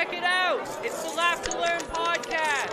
Check it out. It's the Laugh to Learn podcast.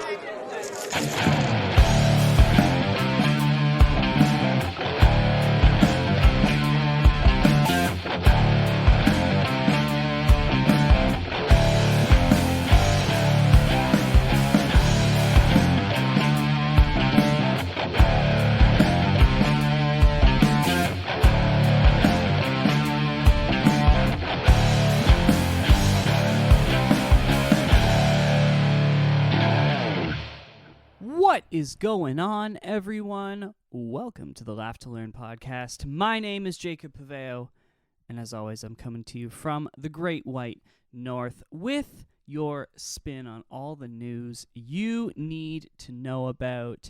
What is going on, everyone? Welcome to the Laugh to Learn podcast. My name is Jacob Paveo, and as always, I'm coming to you from the Great White North with your spin on all the news you need to know about.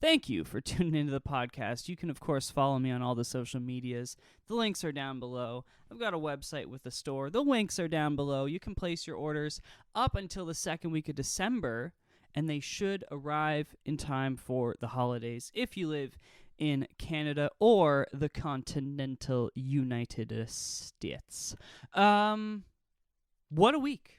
Thank you for tuning into the podcast. You can, of course, follow me on all the social medias. The links are down below. I've got a website with a store. The links are down below. You can place your orders up until the second week of December, and they should arrive in time for the holidays if you live in Canada or the continental United States. What a week,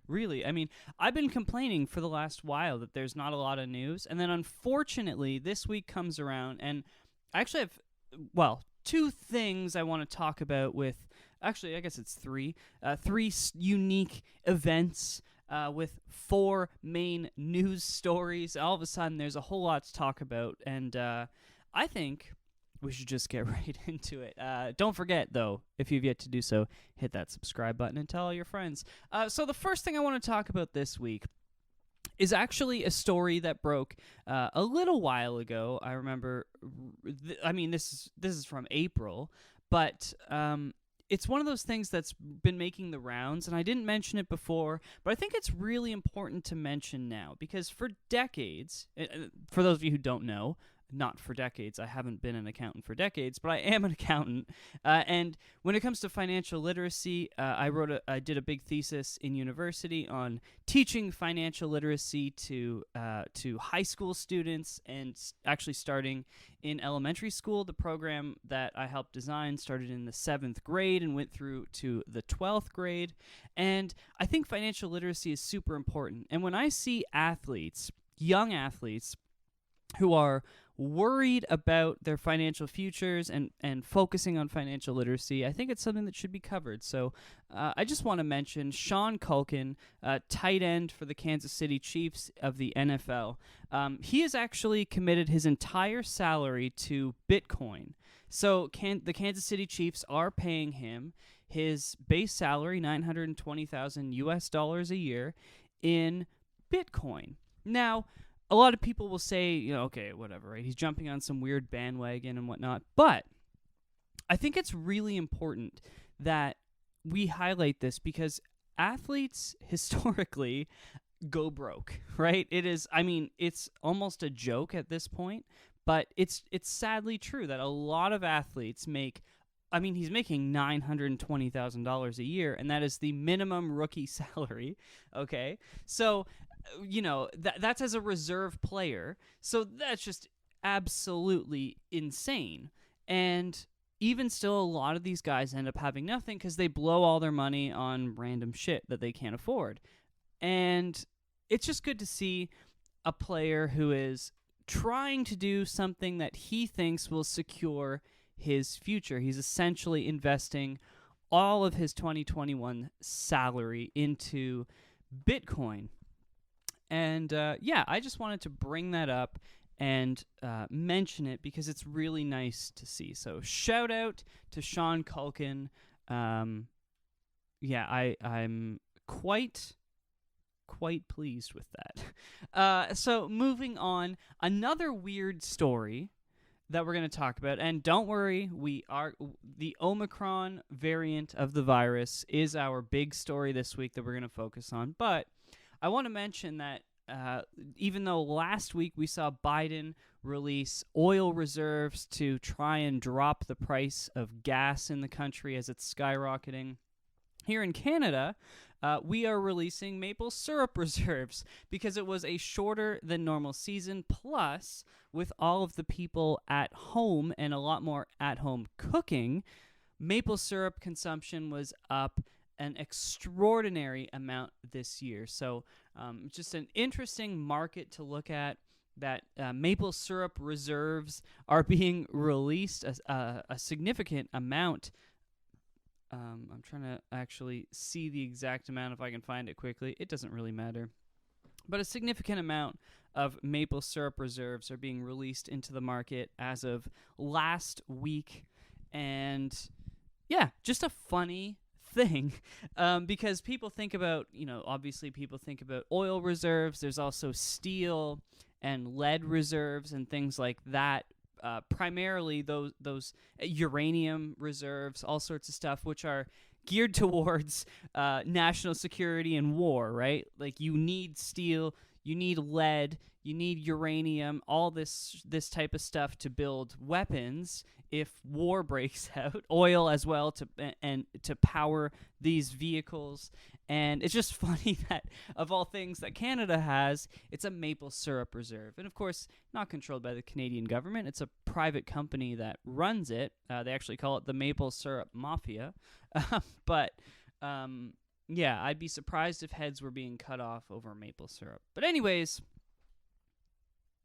really. I mean, I've been complaining for the last while that there's not a lot of news, and then unfortunately this week comes around, and I actually have, two things I want to talk about with, actually I guess it's three unique events with four main news stories. All of a sudden, there's a whole lot to talk about, and I think we should just get right into it. Don't forget, though, if you've yet to do so, hit that subscribe button and tell all your friends. So the first thing I want to talk about this week is actually a story that broke a little while ago. I remember, this is from April, but it's one of those things that's been making the rounds, and I didn't mention it before, but I think it's really important to mention now, because for decades, for those of you who don't know, not for decades, I haven't been an accountant for decades, but I am an accountant, and when it comes to financial literacy, I did a big thesis in university on teaching financial literacy to high school students, and actually starting in elementary school. The program that I helped design started in the 7th grade and went through to the 12th grade, and I think financial literacy is super important. And when I see athletes, young athletes, who are worried about their financial futures and focusing on financial literacy, I think it's something that should be covered. So I just want to mention Sean Culkin, tight end for the Kansas City Chiefs of the NFL. He has actually committed his entire salary to Bitcoin. So the Kansas City Chiefs are paying him his base salary, $920,000 US a year, in Bitcoin. Now, a lot of people will say, okay, whatever, right? He's jumping on some weird bandwagon and whatnot. But I think it's really important that we highlight this, because athletes historically go broke, right? It's almost a joke at this point, but it's sadly true that a lot of athletes he's making $920,000 a year, and that is the minimum rookie salary, okay? So, that's as a reserve player. So that's just absolutely insane. And even still, a lot of these guys end up having nothing because they blow all their money on random shit that they can't afford. And it's just good to see a player who is trying to do something that he thinks will secure his future. He's essentially investing all of his 2021 salary into Bitcoin. And I just wanted to bring that up and mention it because it's really nice to see. So shout out to Sean Culkin. I'm quite pleased with that. So moving on, another weird story that we're going to talk about, and don't worry, the Omicron variant of the virus is our big story this week that we're going to focus on, but I want to mention that even though last week we saw Biden release oil reserves to try and drop the price of gas in the country as it's skyrocketing, here in Canada, we are releasing maple syrup reserves because it was a shorter than normal season. Plus, with all of the people at home and a lot more at-home cooking, maple syrup consumption was up an extraordinary amount this year. So just an interesting market to look at. That maple syrup reserves are being released, a significant amount. I'm trying to actually see the exact amount if I can find it quickly. It doesn't really matter. But a significant amount of maple syrup reserves are being released into the market as of last week. And yeah, just a funny thing because people think about, obviously people think about oil reserves. There's also steel and lead reserves and things like that. Primarily those uranium reserves, all sorts of stuff, which are geared towards national security and war, right? Like you need steel, you need lead, you need uranium, all this type of stuff to build weapons if war breaks out. Oil as well to power these vehicles. And it's just funny that of all things that Canada has, it's a maple syrup reserve. And of course, not controlled by the Canadian government. It's a private company that runs it. They actually call it the Maple Syrup Mafia. But yeah, I'd be surprised if heads were being cut off over maple syrup. But anyways,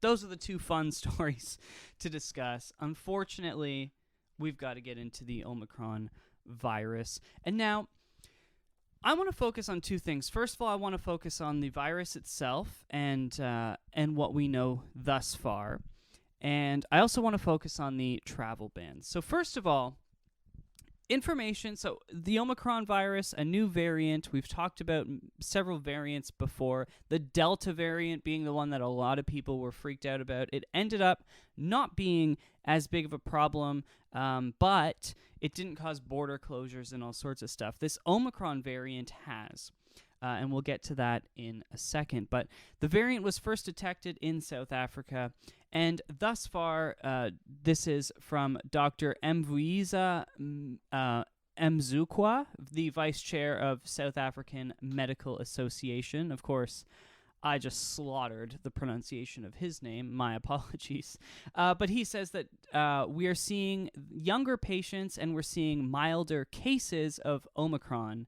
those are the two fun stories to discuss. Unfortunately, we've got to get into the Omicron virus. And now, I want to focus on two things. First of all, I want to focus on the virus itself and what we know thus far. And I also want to focus on the travel bans. So first of all, information. So the Omicron virus, a new variant. We've talked about several variants before. The Delta variant being the one that a lot of people were freaked out about. It ended up not being as big of a problem, but it didn't cause border closures and all sorts of stuff. This Omicron variant has. And we'll get to that in a second. But the variant was first detected in South Africa, and thus far, this is from Dr. Mvuyisa Mzukwa, the vice chair of South African Medical Association. Of course, I just slaughtered the pronunciation of his name. My apologies. But he says that we are seeing younger patients and we're seeing milder cases of Omicron.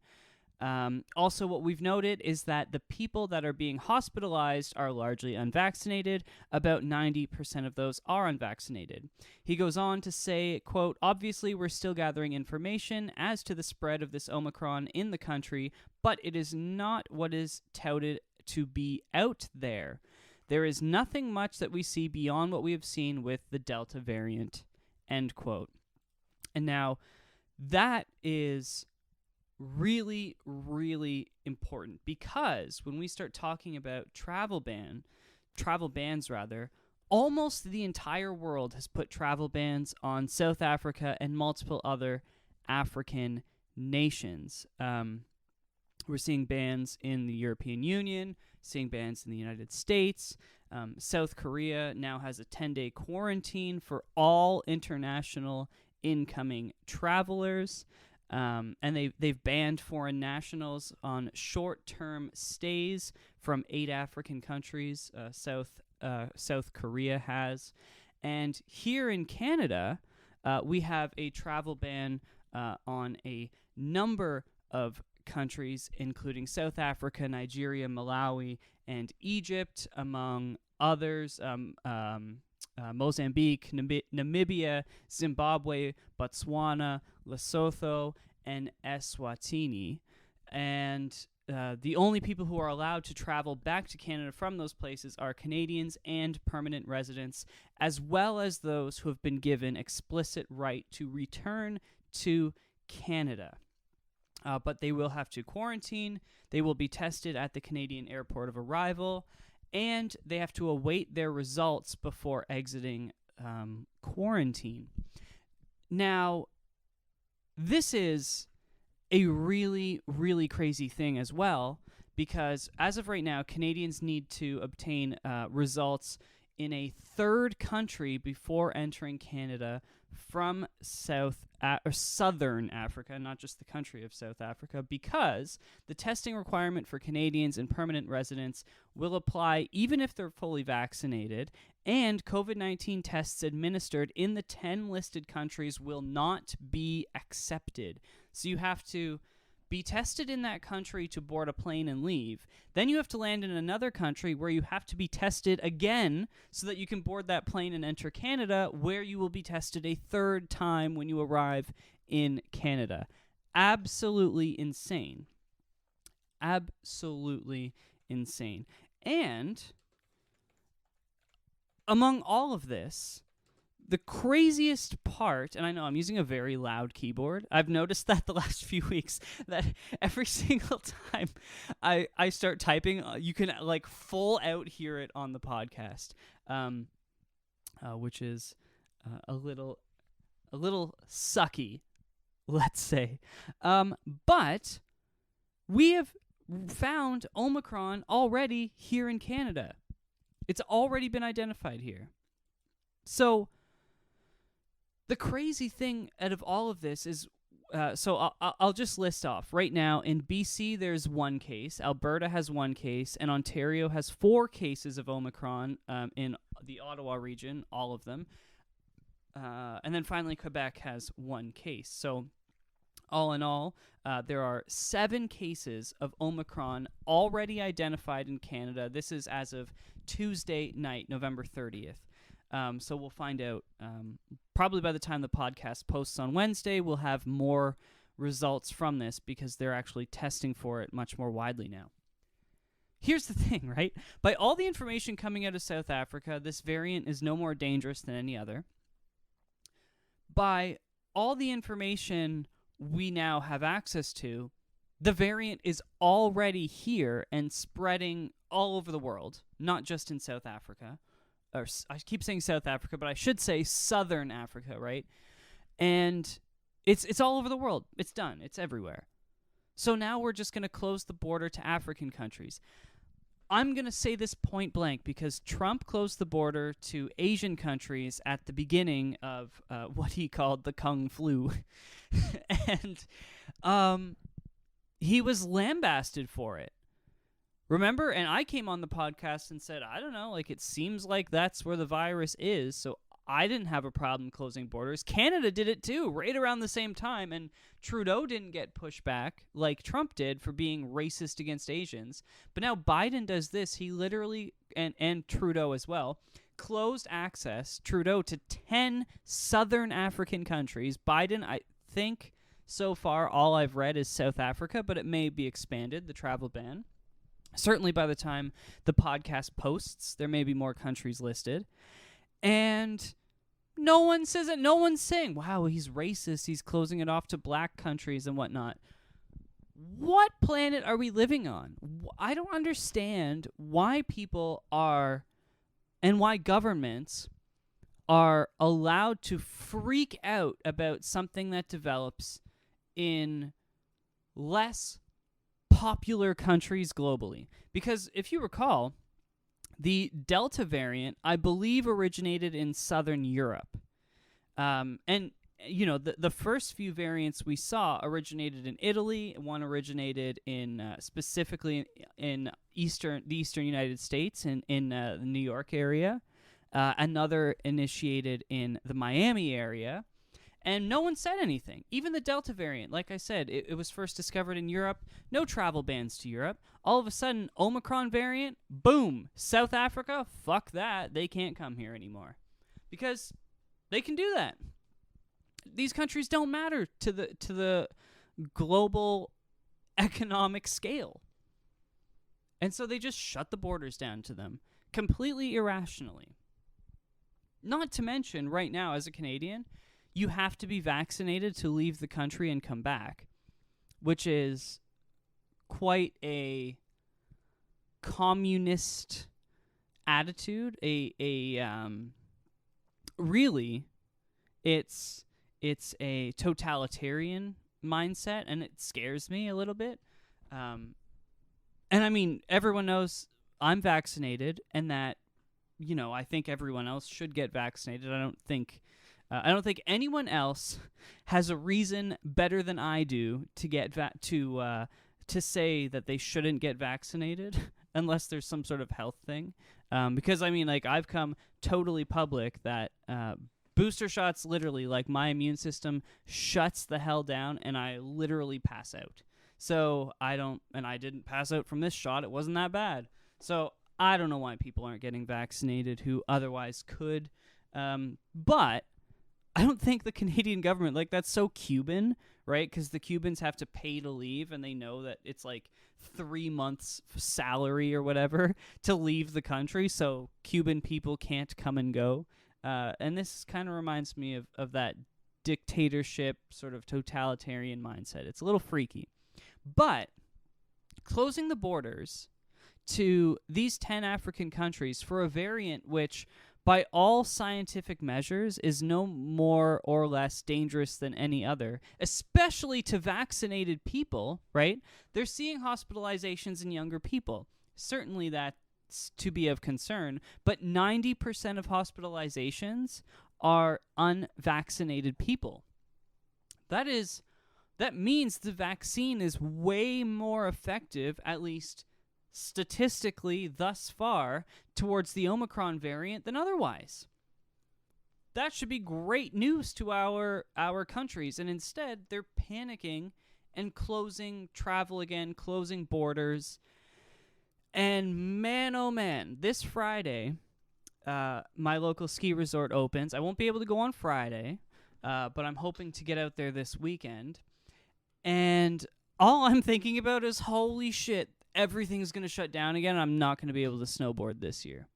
Also, what we've noted is that the people that are being hospitalized are largely unvaccinated. About 90% of those are unvaccinated. He goes on to say, quote, "Obviously, we're still gathering information as to the spread of this Omicron in the country, but it is not what is touted to be out there. There is nothing much that we see beyond what we have seen with the Delta variant," end quote. And now, that is really, really important because when we start talking about travel bans, almost the entire world has put travel bans on South Africa and multiple other African nations. We're seeing bans in the European Union, seeing bans in the United States. South Korea now has a 10-day quarantine for all international incoming travelers. And they've banned foreign nationals on short-term stays from 8 African countries. South Korea has, and here in Canada, we have a travel ban on a number of countries, including South Africa, Nigeria, Malawi, and Egypt, among others. Mozambique, Namibia, Zimbabwe, Botswana, Lesotho, and Eswatini. And the only people who are allowed to travel back to Canada from those places are Canadians and permanent residents, as well as those who have been given explicit right to return to Canada. But they will have to quarantine, they will be tested at the Canadian airport of arrival, and they have to await their results before exiting quarantine. Now, this is a really, really crazy thing as well, because as of right now, Canadians need to obtain results in a third country before entering Canada from Southern Africa, not just the country of South Africa, because the testing requirement for Canadians and permanent residents will apply even if they're fully vaccinated, and COVID-19 tests administered in the 10 listed countries will not be accepted. So you have to be tested in that country to board a plane and leave. Then you have to land in another country where you have to be tested again so that you can board that plane and enter Canada, where you will be tested a third time when you arrive in Canada. Absolutely insane. Absolutely insane. And among all of this, the craziest part, and I know I'm using a very loud keyboard. I've noticed that the last few weeks, that every single time I start typing, you can like full out hear it on the podcast, which is a little sucky, let's say. But we have found Omicron already here in Canada. It's already been identified here. So the crazy thing out of all of this is, so I'll just list off. Right now, in BC, there's 1 case. Alberta has 1 case. And Ontario has 4 cases of Omicron in the Ottawa region, all of them. And then finally, Quebec has 1 case. So all in all, there are 7 cases of Omicron already identified in Canada. This is as of Tuesday night, November 30th. So we'll find out probably by the time the podcast posts on Wednesday, we'll have more results from this because they're actually testing for it much more widely now. Here's the thing, right? By all the information coming out of South Africa, this variant is no more dangerous than any other. By all the information we now have access to, the variant is already here and spreading all over the world, not just in South Africa. Or I keep saying South Africa, but I should say Southern Africa, right? And it's all over the world. It's done. It's everywhere. So now we're just going to close the border to African countries. I'm going to say this point blank because Trump closed the border to Asian countries at the beginning of what he called the Kung Flu. And he was lambasted for it. Remember? And I came on the podcast and said, I don't know, like it seems like that's where the virus is, so I didn't have a problem closing borders. Canada did it too, right around the same time, and Trudeau didn't get pushed back like Trump did for being racist against Asians. But now Biden does this. He literally, and Trudeau as well, closed access, Trudeau, to 10 southern African countries. Biden, I think, so far, all I've read is South Africa, but it may be expanded, the travel ban. Certainly by the time the podcast posts, there may be more countries listed. And no one says it. No one's saying, wow, he's racist. He's closing it off to black countries and whatnot. What planet are we living on? I don't understand why people are, and why governments are allowed to freak out about something that develops in less popular countries globally. Because if you recall, the Delta variant, I believe, originated in Southern Europe. And, you know, the first few variants we saw originated in Italy. One originated in specifically in the Eastern United States, in the New York area. Another initiated in the Miami area. And no one said anything. Even the Delta variant, like I said, it was first discovered in Europe. No travel bans to Europe. All of a sudden, Omicron variant, boom, South Africa, fuck that. They can't come here anymore. Because they can do that. These countries don't matter to the global economic scale. And so they just shut the borders down to them, completely irrationally. Not to mention, right now, as a Canadian, you have to be vaccinated to leave the country and come back, which is quite a communist attitude. Really, it's a totalitarian mindset, and it scares me a little bit. And I mean, everyone knows I'm vaccinated, and that, you know, I think everyone else should get vaccinated. I don't think anyone else has a reason better than I do to get to say that they shouldn't get vaccinated unless there's some sort of health thing. Because I mean, like, I've come totally public that booster shots, literally, like, my immune system shuts the hell down and I literally pass out. So I didn't pass out from this shot. It wasn't that bad. So I don't know why people aren't getting vaccinated who otherwise could. But I don't think the Canadian government, like, that's so Cuban, right? Because the Cubans have to pay to leave, and they know that it's like 3 months salary or whatever to leave the country, so Cuban people can't come and go. And this kind of reminds me of that dictatorship sort of totalitarian mindset. It's a little freaky. But closing the borders to these 10 African countries for a variant which, by all scientific measures, is no more or less dangerous than any other, especially to vaccinated people, right? They're seeing hospitalizations in younger people. Certainly that's to be of concern, but 90% of hospitalizations are unvaccinated people. That means the vaccine is way more effective, at least statistically thus far, towards the Omicron variant than otherwise. That should be great news to our countries, and instead they're panicking and closing travel again, closing borders. And man, oh man, this Friday, my local ski resort opens. I won't be able to go on Friday, but I'm hoping to get out there this weekend. And all I'm thinking about is, holy shit, everything's going to shut down again. I'm not going to be able to snowboard this year.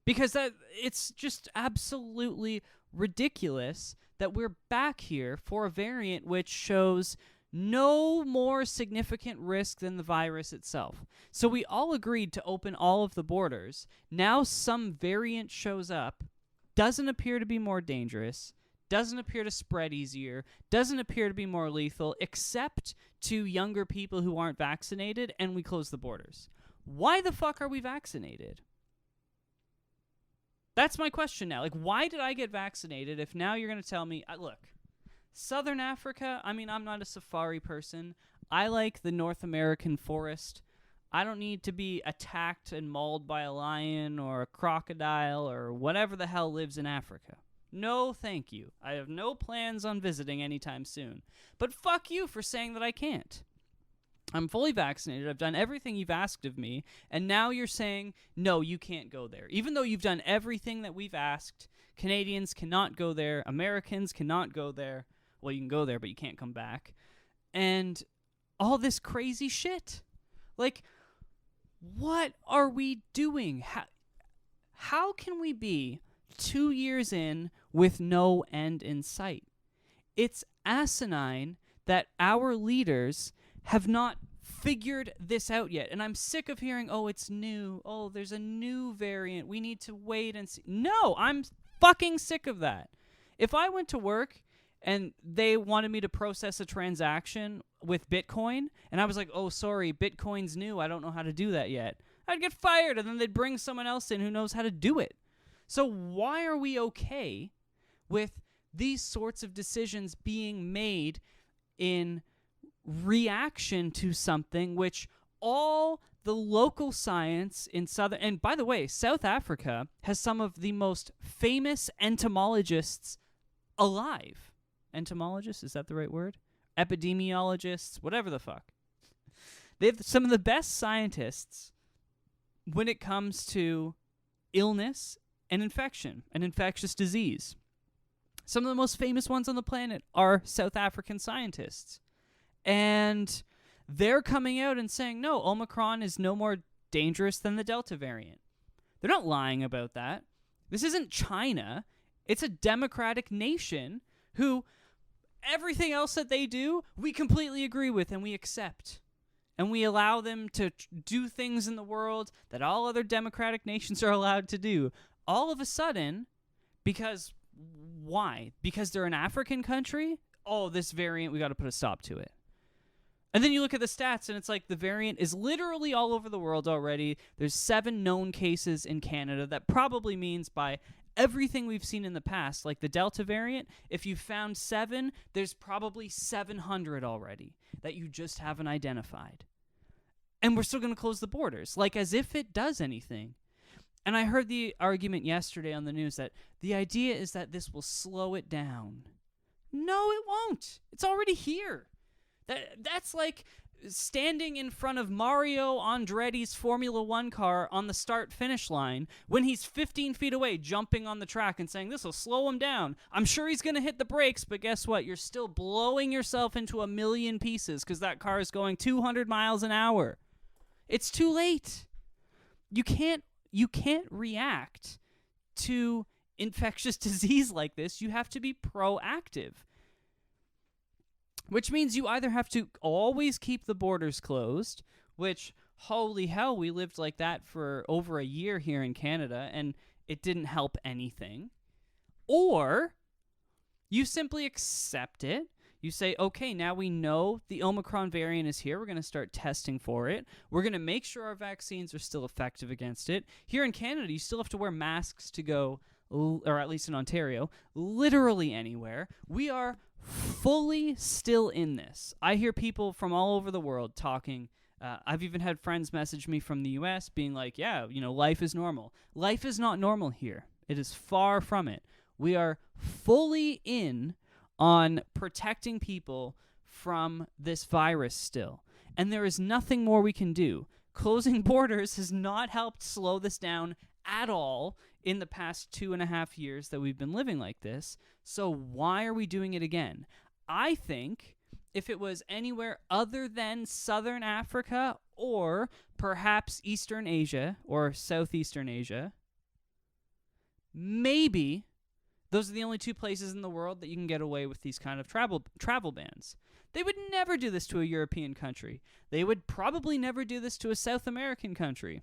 Because it's just absolutely ridiculous that we're back here for a variant which shows no more significant risk than the virus itself. So we all agreed to open all of the borders. Now some variant shows up, doesn't appear to be more dangerous, doesn't appear to spread easier, doesn't appear to be more lethal, except to younger people who aren't vaccinated, and we close the borders. Why the fuck are we vaccinated? That's my question now. Like, why did I get vaccinated if now you're going to tell me, look, Southern Africa, I mean, I'm not a safari person. I like the North American forest. I don't need to be attacked and mauled by a lion or a crocodile or whatever the hell lives in Africa. No, thank you. I have no plans on visiting anytime soon. But fuck you for saying that I can't. I'm fully vaccinated. I've done everything you've asked of me. And now you're saying, no, you can't go there. Even though you've done everything that we've asked, Canadians cannot go there. Americans cannot go there. Well, you can go there, but you can't come back. And all this crazy shit. Like, what are we doing? How can we be 2 years in with no end in sight? It's asinine that our leaders have not figured this out yet. And I'm sick of hearing, oh, it's new. Oh, there's a new variant. We need to wait and see. No, I'm fucking sick of that. If I went to work and they wanted me to process a transaction with Bitcoin, and I was like, oh, sorry, Bitcoin's new. I don't know how to do that yet. I'd get fired, and then they'd bring someone else in who knows how to do it. So why are we okay with these sorts of decisions being made in reaction to something which all the local science in Southern... And by the way, South Africa has some of the most famous entomologists alive. Entomologists? Is that the right word? Epidemiologists? Whatever the fuck. They have some of the best scientists when it comes to illness and infection and infectious disease. Some of the most famous ones on the planet are South African scientists. And they're coming out and saying, no, Omicron is no more dangerous than the Delta variant. They're not lying about that. This isn't China. It's a democratic nation who everything else that they do, we completely agree with and we accept. And we allow them to do things in the world that all other democratic nations are allowed to do. All of a sudden, because why? Because they're an African country? Oh, this variant, we got to put a stop to it. And then you look at the stats, and it's like the variant is literally all over the world already. There's 7 known cases in Canada. That probably means by everything we've seen in the past, like the Delta variant, if you found 7, there's probably 700 already that you just haven't identified. And we're still going to close the borders, like as if it does anything. And I heard the argument yesterday on the news that the idea is that this will slow it down. No, it won't. It's already here. That's like standing in front of Mario Andretti's Formula One car on the start-finish line when he's 15 feet away jumping on the track and saying, this will slow him down. I'm sure he's going to hit the brakes, but guess what? You're still blowing yourself into a million pieces because that car is going 200 miles an hour. It's too late. You can't react to infectious disease like this. You have to be proactive. Which means you either have to always keep the borders closed, which, holy hell, we lived like that for over a year here in Canada, and it didn't help anything. Or you simply accept it. You say, okay, now we know the Omicron variant is here. We're going to start testing for it. We're going to make sure our vaccines are still effective against it. Here in Canada, you still have to wear masks to go, or at least in Ontario, literally anywhere. We are fully still in this. I hear people from all over the world talking. I've even had friends message me from the U.S. being like, yeah, life is normal. Life is not normal here. It is far from it. We are fully in on protecting people from this virus still. And there is nothing more we can do. Closing borders has not helped slow this down at all in the past 2.5 years that we've been living like this. So why are we doing it again? I think if it was anywhere other than Southern Africa or perhaps Eastern Asia or Southeastern Asia, maybe those are the only two places in the world that you can get away with these kind of travel bans. They would never do this to a European country. They would probably never do this to a South American country.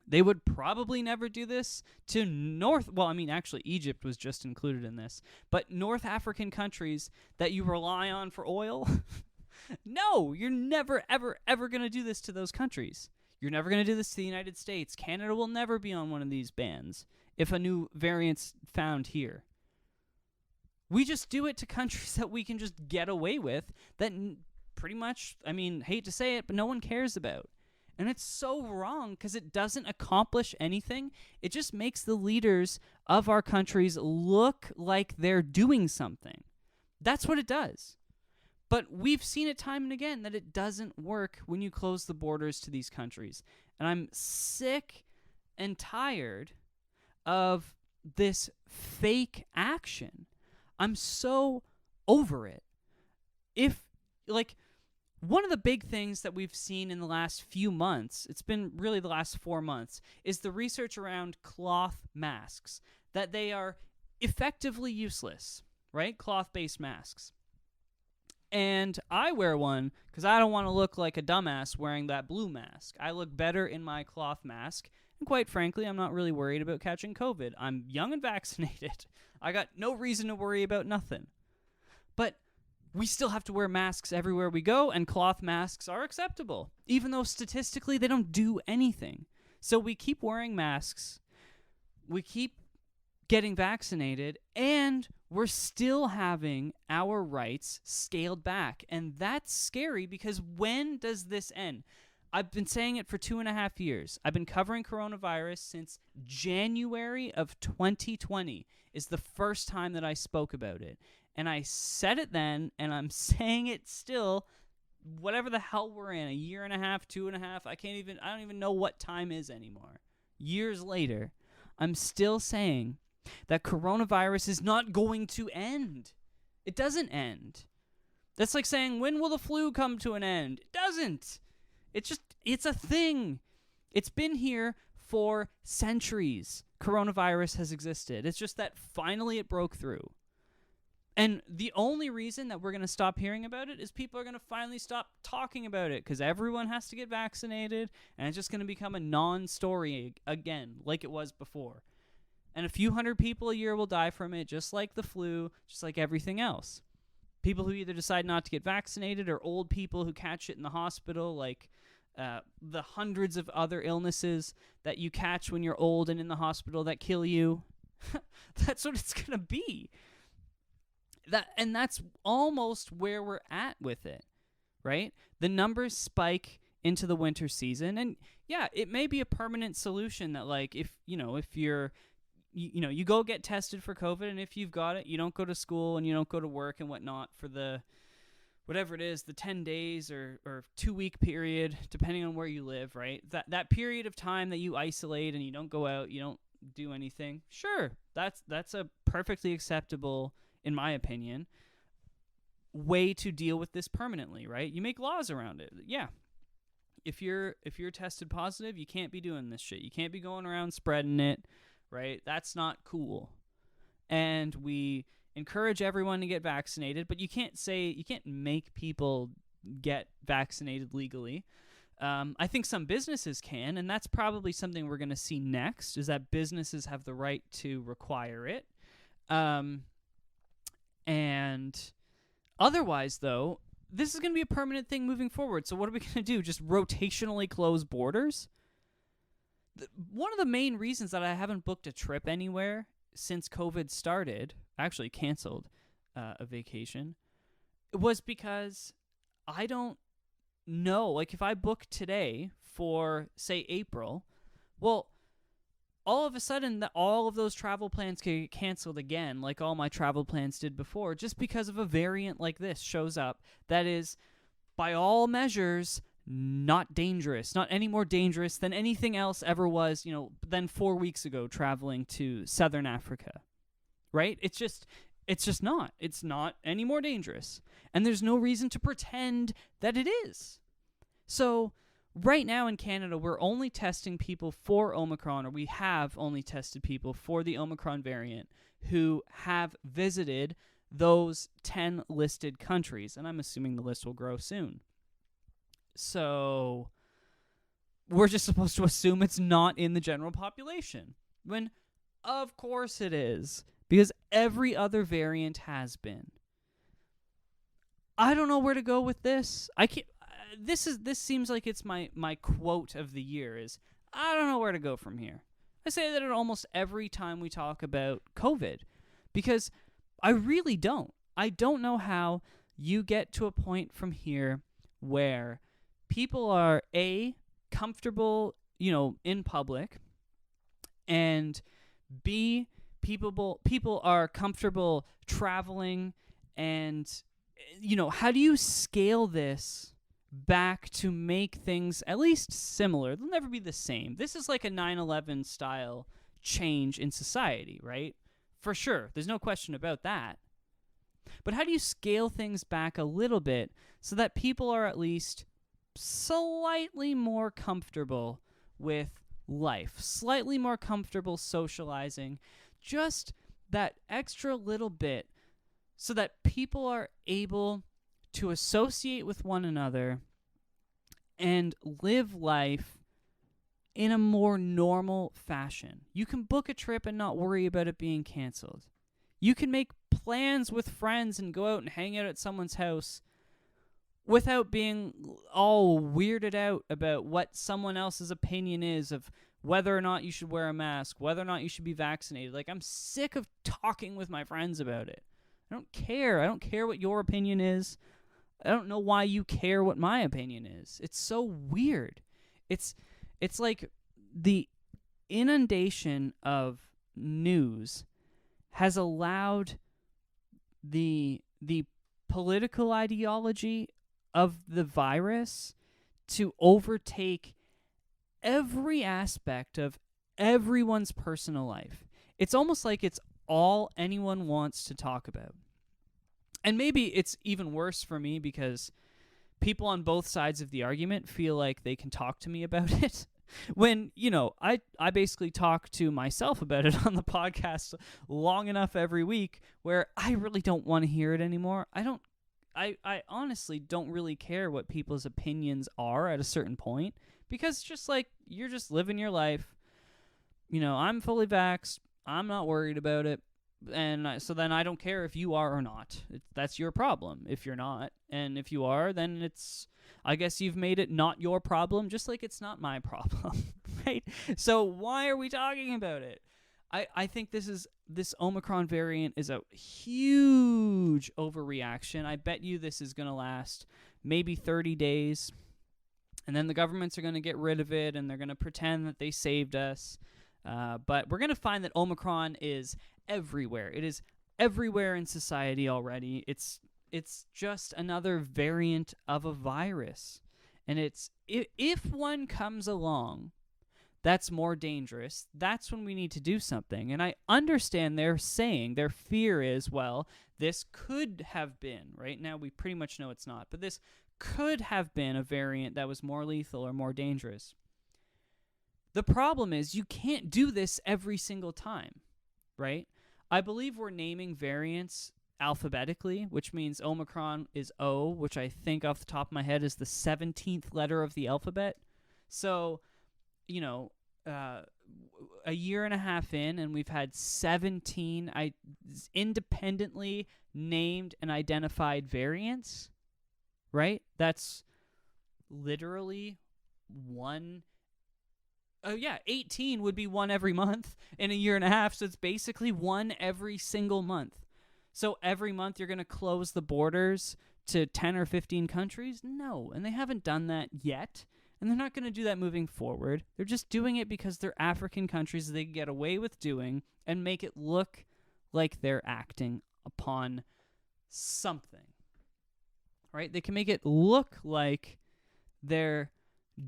They would probably never do this to actually Egypt was just included in this, but North African countries that you rely on for oil, no, you're never, ever, ever going to do this to those countries. You're never going to do this to the United States. Canada will never be on one of these bans if a new variant's found here. We just do it to countries that we can just get away with that pretty much, hate to say it, but no one cares about. And it's so wrong because it doesn't accomplish anything. It just makes the leaders of our countries look like they're doing something. That's what it does. But we've seen it time and again that it doesn't work when you close the borders to these countries. And I'm sick and tired of this fake action. I'm so over it. One of the big things that we've seen in the last few months, it's been really the last 4 months, is the research around cloth masks, that they are effectively useless, right? Cloth-based masks. And I wear one because I don't want to look like a dumbass wearing that blue mask. I look better in my cloth mask, and quite frankly, I'm not really worried about catching COVID. I'm young and vaccinated. I got no reason to worry about nothing. But we still have to wear masks everywhere we go, and cloth masks are acceptable, even though statistically they don't do anything. So we keep wearing masks, we keep getting vaccinated, and we're still having our rights scaled back. And that's scary because when does this end? I've been saying it for 2.5 years. I've been covering coronavirus since January of 2020 is the first time that I spoke about it. And I said it then, and I'm saying it still, whatever the hell we're in, 1.5 years, 2.5, I don't even know what time is anymore. Years later, I'm still saying that coronavirus is not going to end. It doesn't end. That's like saying, when will the flu come to an end? It doesn't. It's a thing. It's been here for centuries. Coronavirus has existed. It's just that finally it broke through. And the only reason that we're going to stop hearing about it is people are going to finally stop talking about it because everyone has to get vaccinated, and it's just going to become a non-story again, like it was before. And a few hundred people a year will die from it, just like the flu, just like everything else. People who either decide not to get vaccinated or old people who catch it in the hospital, like the hundreds of other illnesses that you catch when you're old and in the hospital that kill you. That's what it's going to be. And that's almost where we're at with it, right? The numbers spike into the winter season, and yeah, it may be a permanent solution that, like, if you're, you go get tested for COVID, and if you've got it, you don't go to school and you don't go to work and whatnot for the whatever it is, the 10 days or 2-week period, depending on where you live, right? That period of time that you isolate and you don't go out, you don't do anything. Sure, that's a perfectly acceptable, in my opinion, way to deal with this permanently, right? You make laws around it. Yeah. If you're tested positive, you can't be doing this shit. You can't be going around spreading it, right? That's not cool. And we encourage everyone to get vaccinated, but you can't make people get vaccinated legally. I think some businesses can, and that's probably something we're going to see next, is that businesses have the right to require it. And otherwise, though, this is going to be a permanent thing moving forward. So what are we going to do? Just rotationally close borders? One of the main reasons that I haven't booked a trip anywhere since COVID started, actually canceled a vacation, was because I don't know. Like, if I book today for, say, April, well, all of a sudden, all of those travel plans can get canceled again, like all my travel plans did before, just because of a variant like this shows up that is, by all measures, not dangerous, not any more dangerous than anything else ever was, than 4 weeks ago traveling to Southern Africa, right? It's just not. It's not any more dangerous. And there's no reason to pretend that it is. So right now in Canada, we're only testing people for Omicron, or we have only tested people for the Omicron variant who have visited those 10 listed countries. And I'm assuming the list will grow soon. So we're just supposed to assume it's not in the general population, when of course it is, because every other variant has been. I don't know where to go with this. I can't. This seems like it's my quote of the year is, I don't know where to go from here. I say that at almost every time we talk about COVID, because I really don't. I don't know how you get to a point from here where people are comfortable, in public, and B, people are comfortable traveling, and how do you scale this back to make things at least similar? They'll never be the same. This is like a 9/11 style change in society, right? For sure. There's no question about that. But how do you scale things back a little bit so that people are at least slightly more comfortable with life, slightly more comfortable socializing, just that extra little bit, so that people are able to associate with one another and live life in a more normal fashion? You can book a trip and not worry about it being canceled. You can make plans with friends and go out and hang out at someone's house without being all weirded out about what someone else's opinion is of whether or not you should wear a mask, whether or not you should be vaccinated. Like, I'm sick of talking with my friends about it. I don't care. I don't care what your opinion is. I don't know why you care what my opinion is. It's so weird. It's like the inundation of news has allowed the political ideology of the virus to overtake every aspect of everyone's personal life. It's almost like it's all anyone wants to talk about. And maybe it's even worse for me because people on both sides of the argument feel like they can talk to me about it. When, I basically talk to myself about it on the podcast long enough every week where I really don't want to hear it anymore. I honestly don't really care what people's opinions are at a certain point, because just like, you're just living your life. I'm fully vaxxed. I'm not worried about it. And so then I don't care if you are or not. That's your problem if you're not. And if you are, then I guess you've made it not your problem, just like it's not my problem, right? So why are we talking about it? I think this Omicron variant is a huge overreaction. I bet you this is going to last maybe 30 days. And then the governments are going to get rid of it, and they're going to pretend that they saved us. But we're going to find that Omicron is everywhere. It is everywhere in society already. It's It's just another variant of a virus. And it's if one comes along that's more dangerous, that's when we need to do something. And I understand they're saying their fear is, well, this could have been, right now we pretty much know it's not, but this could have been a variant that was more lethal or more dangerous. The problem is you can't do this every single time, right? I believe we're naming variants alphabetically, which means Omicron is O, which I think off the top of my head is the 17th letter of the alphabet. So, a year and a half in, and we've had 17 independently named and identified variants, right? That's literally one. 18 would be one every month in a year and a half, so it's basically one every single month. So every month you're going to close the borders to 10 or 15 countries? No, and they haven't done that yet. And they're not going to do that moving forward. They're just doing it because they're African countries they can get away with doing and make it look like they're acting upon something. Right? They can make it look like they're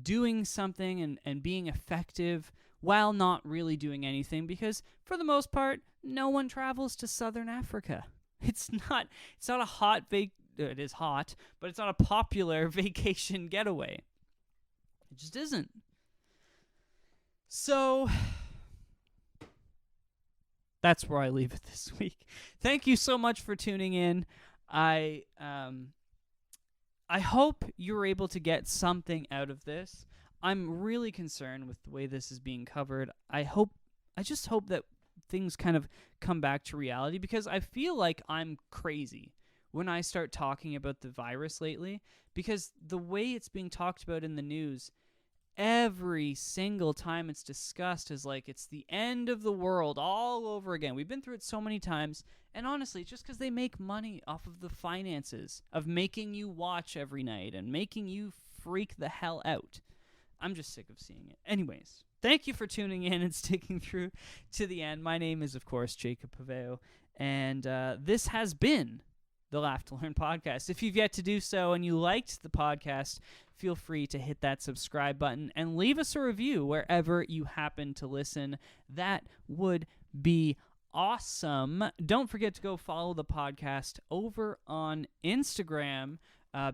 doing something and being effective while not really doing anything, because for the most part, no one travels to southern Africa. It's not a hot it is hot, but it's not a popular vacation getaway. It just isn't. So that's where I leave it this week. Thank you so much for tuning in. I hope you were able to get something out of this. I'm really concerned with the way this is being covered. I just hope that things kind of come back to reality, because I feel like I'm crazy when I start talking about the virus lately, because the way it's being talked about in the news, every single time it's discussed is like it's the end of the world all over again. We've been through it so many times, and honestly, it's just because they make money off of the finances of making you watch every night and making you freak the hell out. I'm just sick of seeing it. Anyways, thank you for tuning in and sticking through to the end. My name is, of course, Jacob Paveo, and this has been the Laugh to Learn podcast. If you've yet to do so and you liked the podcast, feel free to hit that subscribe button and leave us a review wherever you happen to listen. That would be awesome. Don't forget to go follow the podcast over on Instagram,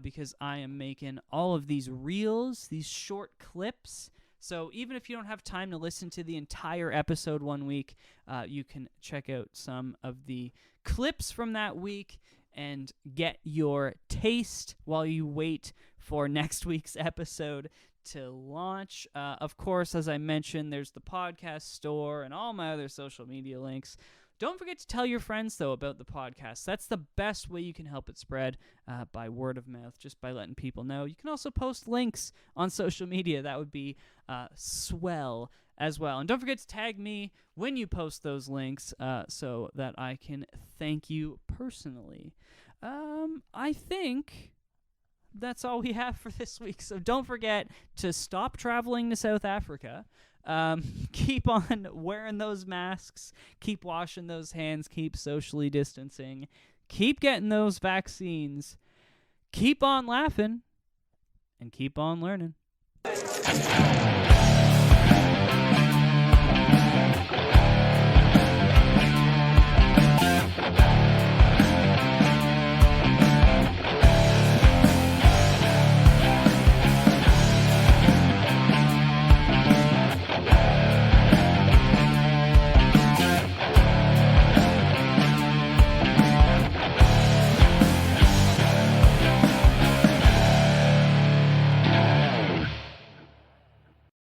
because I am making all of these reels, these short clips. So even if you don't have time to listen to the entire episode one week, you can check out some of the clips from that week and get your taste while you wait for next week's episode to launch. Of course, as I mentioned, there's the podcast store and all my other social media links. Don't forget to tell your friends, though, about the podcast. That's the best way you can help it spread, by word of mouth, just by letting people know. You can also post links on social media. That would be swell as well. And don't forget to tag me when you post those links, so that I can thank you personally. I think that's all we have for this week. So don't forget to stop traveling to South Africa. Keep on wearing those masks. Keep washing those hands. Keep socially distancing. Keep getting those vaccines. Keep on laughing. And keep on learning.